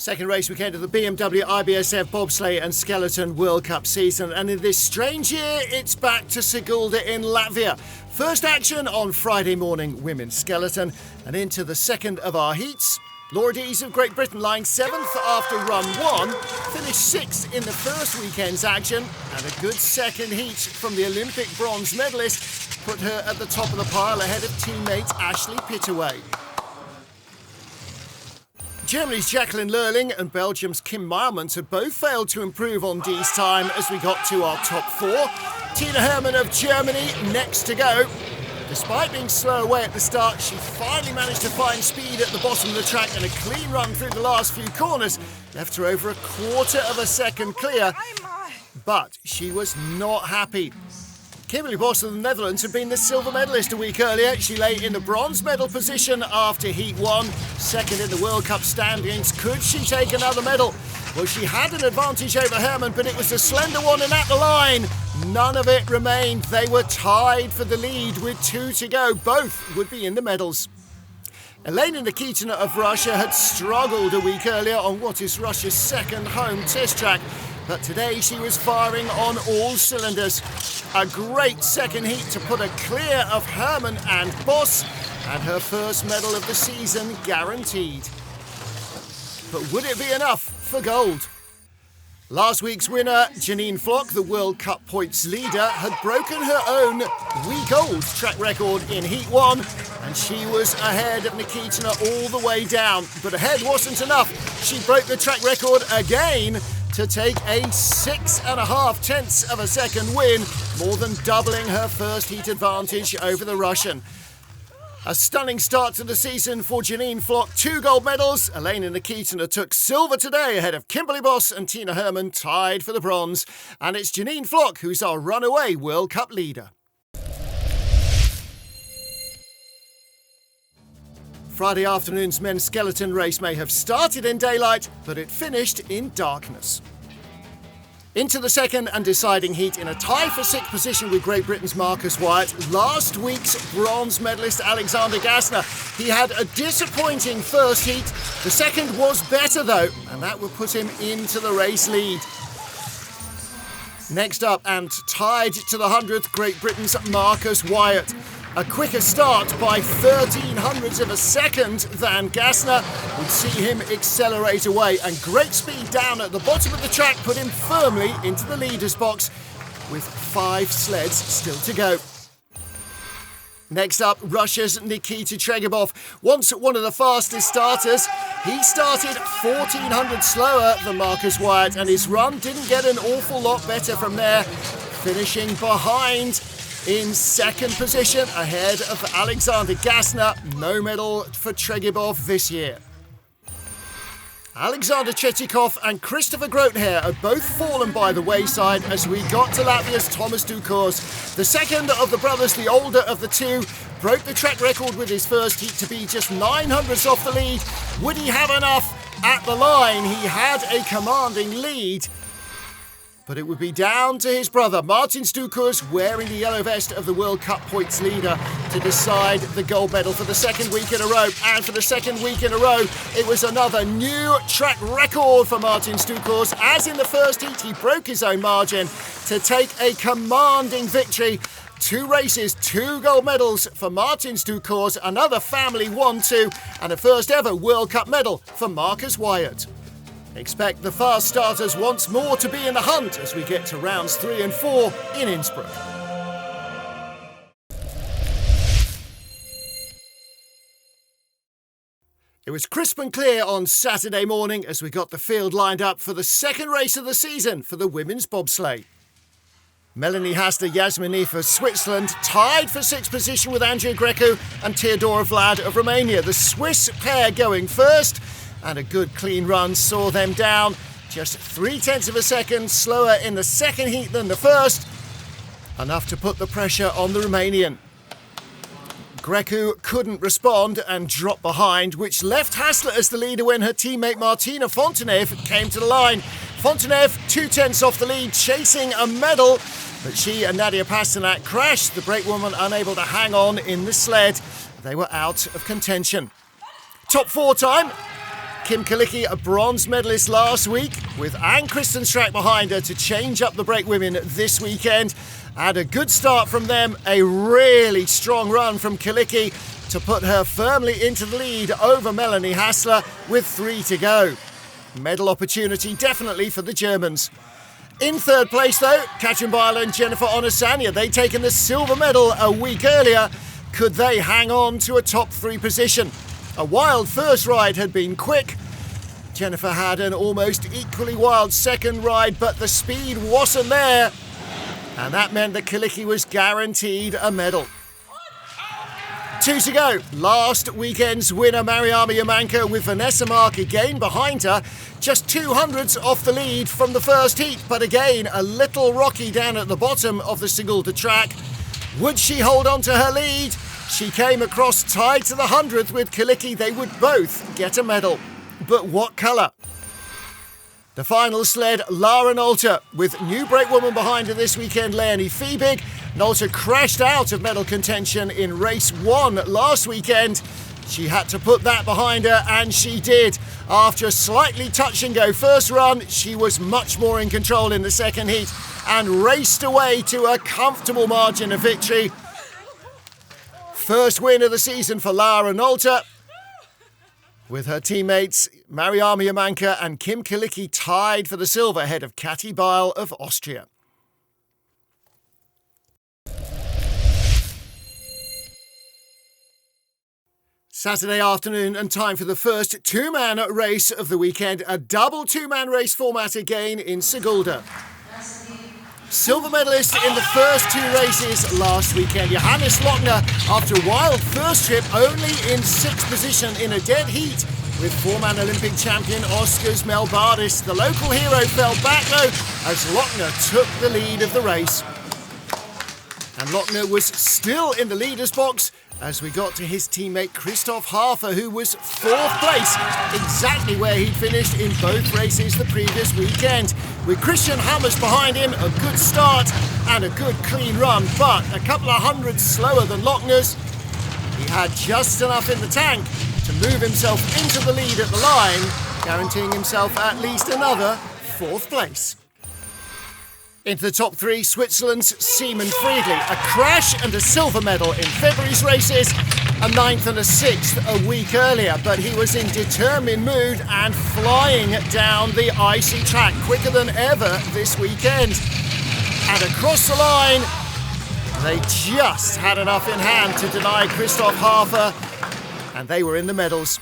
Second race weekend of the BMW IBSF Bobsleigh and Skeleton World Cup season, and in this strange year it's back to Sigulda in Latvia. First action on Friday morning, women's skeleton, and into the second of our heats. Laura Dees of Great Britain lying 7th after run 1, finished 6th in the first weekend's action, and a good second heat from the Olympic bronze medalist put her at the top of the pile ahead of teammate Ashley Pittaway. Germany's Jacqueline Lurling and Belgium's Kim Meilmans had both failed to improve on Dee's time as we got to our top 4. Tina Hermann of Germany next to go. Despite being slow away at the start, she finally managed to find speed at the bottom of the track, and a clean run through the last few corners left her over a quarter of a second clear. But she was not happy. Kimberly Bos of the Netherlands had been the silver medalist a week earlier. She lay in the bronze medal position after Heat 1, second in the World Cup standings. Could she take another medal? Well, she had an advantage over Hermann, but it was a slender one and at the line. None of it remained. They were tied for the lead with 2 to go. Both would be in the medals. Elena Nikitina of Russia had struggled a week earlier on what is Russia's second home test track. But today she was firing on all cylinders. A great second heat to put her clear of Hermann and Bos, and her first medal of the season guaranteed. But would it be enough for gold? Last week's winner, Janine Flock, the World Cup points leader, had broken her own week old track record in Heat 1, and she was ahead of Nikitina all the way down. But ahead wasn't enough. She broke the track record again to take a 6.5 tenths of a second win, more than doubling her first heat advantage over the Russian. A stunning start to the season for Janine Flock. 2 gold medals. Elena Nikitina took silver today ahead of Kimberly Bos and Tina Hermann tied for the bronze. And it's Janine Flock who's our runaway World Cup leader. Friday afternoon's men's skeleton race may have started in daylight, but it finished in darkness. Into the second and deciding heat in a tie for 6th position with Great Britain's Marcus Wyatt, last week's bronze medalist Alexander Gassner. He had a disappointing first heat. The second was better though, and that would put him into the race lead. Next up, and tied to the 100th, Great Britain's Marcus Wyatt. A quicker start by 1300ths of a second than Gassner would see him accelerate away, and great speed down at the bottom of the track put him firmly into the leader's box with 5 sleds still to go. Next up, Russia's Nikita Tregebov. Once one of the fastest starters, he started 1400 slower than Marcus Wyatt, and his run didn't get an awful lot better from there, finishing behind in second position ahead of Alexander Gassner. No medal for Tregebov this year. Alexander Chetikov and Christopher Groothair had both fallen by the wayside as we got to Latvia's Thomas Dukors. The second of the brothers, the older of the two, broke the track record with his first heat to be just 900ths off the lead. Would he have enough at the line? He had a commanding lead, but it would be down to his brother, Martin Dukors, wearing the yellow vest of the World Cup points leader, to decide the gold medal for the second week in a row. And for the second week in a row, it was another new track record for Martin Dukors. As in the first heat, he broke his own margin to take a commanding victory. 2 races, 2 gold medals for Martin Dukors, another family 1-2, and a first ever World Cup medal for Marcus Wyatt. Expect the fast starters once more to be in the hunt as we get to rounds 3 and 4 in Innsbruck. It was crisp and clear on Saturday morning as we got the field lined up for the second race of the season for the women's bobsleigh. Melanie Hasta-Yasmini for Switzerland tied for 6th position with Andrea Grecu and Teodora Vlad of Romania. The Swiss pair going first, and a good clean run saw them down just 0.3 of a second slower in the second heat than the first, enough to put the pressure on the Romanian. Grecu couldn't respond and dropped behind, which left Hassler as the leader when her teammate Martina Fontenev came to the line. Fontenev 0.2 off the lead, chasing a medal, but she and Nadia Pasternak crashed, the brakewoman unable to hang on in the sled. They were out of contention. Top 4 time, Kim Kalicki, a bronze medalist last week, with Anne Kristenstrak behind her to change up the break women this weekend. And a good start from them, a really strong run from Kalicki to put her firmly into the lead over Melanie Hassler with 3 to go. Medal opportunity definitely for the Germans. In third place though, Katrin Beil and Jennifer Onosanya. They'd taken the silver medal a week earlier. Could they hang on to a top 3 position? A wild first ride had been quick. Jennifer had an almost equally wild second ride, but the speed wasn't there. And that meant that Kalicki was guaranteed a medal. 2 to go. Last weekend's winner, Mariama Yamanka, with Vanessa Mark again behind her. Just 200ths off the lead from the first heat, but again, a little rocky down at the bottom of the Sigulda track. Would she hold on to her lead? She came across tied to the 100th with Kalicki. They would both get a medal. But what colour? The final sled, Lara Nolte, with new brakewoman behind her this weekend, Leonie Fiebig. Nolte crashed out of medal contention in race 1 last weekend. She had to put that behind her, and she did. After a slightly touch-and-go first run, she was much more in control in the second heat and raced away to a comfortable margin of victory. First win of the season for Lara Nolte, with her teammates Mariama Yamanka and Kim Kalicki tied for the silver ahead of Kati Beil of Austria. Saturday afternoon and time for the first two-man race of the weekend, a double two-man race format again in Sigulda. Silver medalist in the first 2 races last weekend, Johannes Lochner, after a wild first trip, only in 6th position in a dead heat with 4-man Olympic champion Oskars Melbardis. The local hero fell back though as Lochner took the lead of the race. And Lochner was still in the leader's box as we got to his teammate Christoph Hafer, who was 4th place, exactly where he'd finished in both races the previous weekend. With Christian Hammers behind him, a good start and a good clean run, but a couple of hundreds slower than Lochner's. He had just enough in the tank to move himself into the lead at the line, guaranteeing himself at least another 4th place. Into the top 3, Switzerland's Simon Friedli. A crash and a silver medal in February's races, a 9th and a 6th a week earlier, but he was in determined mood and flying down the icy track quicker than ever this weekend. And across the line, they just had enough in hand to deny Christoph Hafer, and they were in the medals.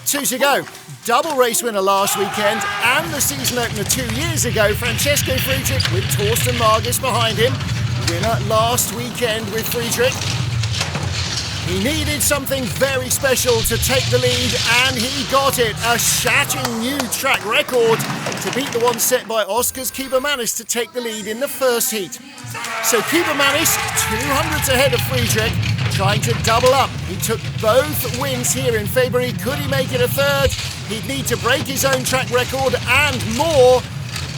2 to go. Double race winner last weekend and the season opener 2 years ago, Francesco Friedrich with Torsten Margis behind him. Winner last weekend with Friedrich. He needed something very special to take the lead, and he got it. A shattering new track record to beat the one set by Oskars Kibermanis to take the lead in the first heat. So Kibermanis 200ths ahead of Friedrich, trying to double up. He took both wins here in February. Could he make it a third? He'd need to break his own track record and more.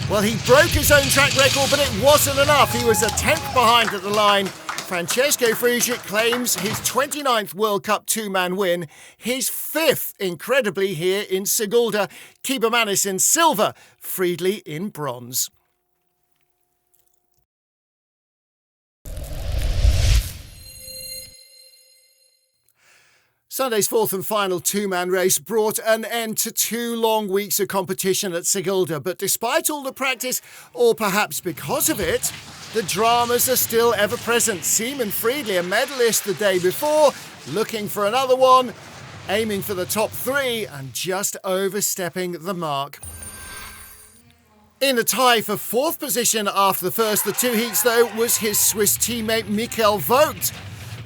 Well, he broke his own track record, but it wasn't enough. He was a 10th behind at the line. Francesco Friedrich claims his 29th World Cup two-man win, his 5th, incredibly, here in Sigulda. Kibermanis in silver, Friedli in bronze. Sunday's 4th and final two-man race brought an end to 2 long weeks of competition at Sigulda, but despite all the practice, or perhaps because of it, the dramas are still ever present. Simon Friedli, a medalist the day before, looking for another one, aiming for the top 3 and just overstepping the mark. In the tie for 4th position after the first of the 2 heats though was his Swiss teammate Michael Vogt.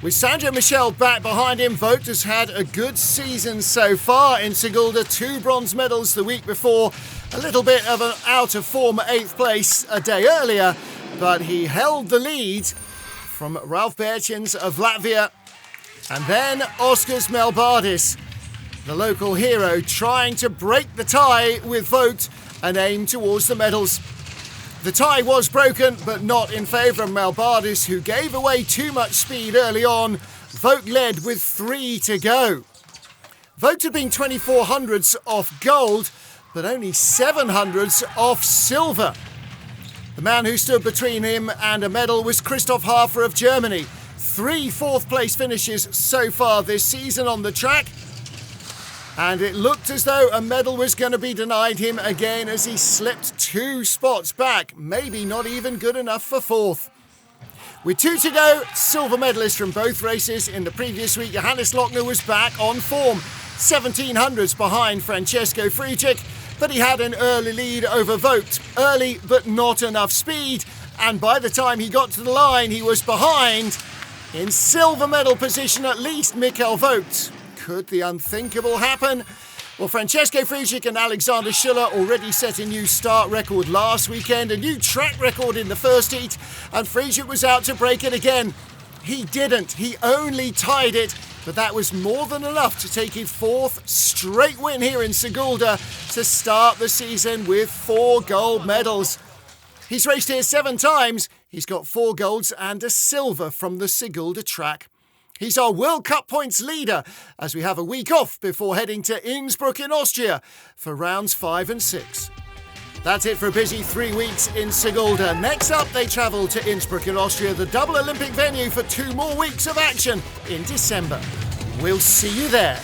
With Sandro Michel back behind him, Vogt has had a good season so far in Sigulda. 2 bronze medals the week before, a little bit of an out-of-form 8th place a day earlier, but he held the lead from Ralf Bertjens of Latvia. And then Oskars Melbardis, the local hero, trying to break the tie with Vogt and aim towards the medals. The tie was broken, but not in favour of Melbardis, who gave away too much speed early on. Vogt led with 3 to go. Vogt had been 2400ths off gold, but only 700ths off silver. The man who stood between him and a medal was Christoph Hafer of Germany. 3 fourth-place finishes so far this season on the track. And it looked as though a medal was going to be denied him again as he slipped 2 spots back. Maybe not even good enough for 4th. With 2 to go, silver medalist from both races in the previous week, Johannes Lochner was back on form. 1700ths behind Francesco Friedrich, but he had an early lead over Vogt. Early, but not enough speed. And by the time he got to the line, he was behind, in silver medal position at least, Michael Vogt. Could the unthinkable happen? Well, Francesco Friedrich and Alexander Schiller already set a new start record last weekend, a new track record in the first heat, and Friedrich was out to break it again. He didn't. He only tied it, but that was more than enough to take his 4th straight win here in Sigulda to start the season with 4 gold medals. He's raced here 7 times. He's got 4 golds and a silver from the Sigulda track. He's our World Cup points leader as we have a week off before heading to Innsbruck in Austria for rounds 5 and 6. That's it for a busy 3 weeks in Sigulda. Next up, they travel to Innsbruck in Austria, the double Olympic venue, for 2 more weeks of action in December. We'll see you there.